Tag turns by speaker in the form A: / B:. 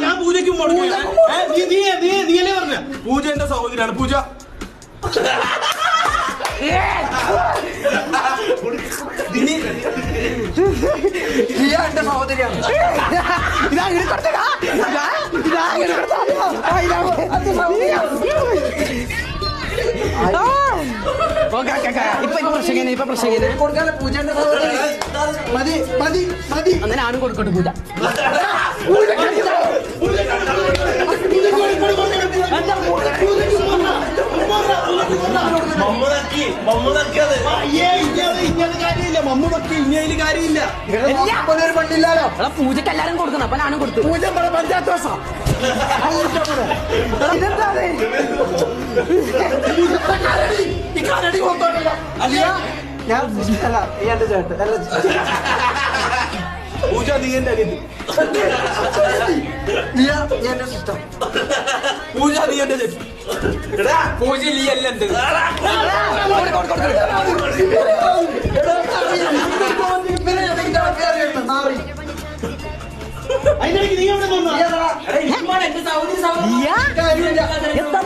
A: ഞാൻ പൂജയ്ക്ക് നീയല്ലേ പറഞ്ഞ പൂജ എന്റെ സഹോദരിയാണ് പൂജ.
B: എന്റെ സഹോദരിയാണ്.
C: ഇപ്പൊ പ്രശ്നം
B: കൊടുക്കാതെ പൂജന്റെ സഹോദരി മതി മതി മതി.
C: അങ്ങനെ ആണും കൊടുക്കട്ടെ പൂജ. പൂജക്ക് എല്ലാരും കൊടുക്കണം. അപ്പൊ ഞാനും കൊടുത്തു. പൂജ പഞ്ചായത്ത് ദിവസം
B: ഞാൻ എന്റെ ചേട്ടൻ
A: പൂജ നീ എന്റെ അനിയത്തി.
B: എന്റെ സിസ്റ്റം
A: പൂജ നീ എന്റെ ചേച്ചി. പൂജ നീ അല്ല എന്റെ.
B: അതിനിടയ്ക്ക് നീ എവിടെ നിന്നാ?
C: എന്താ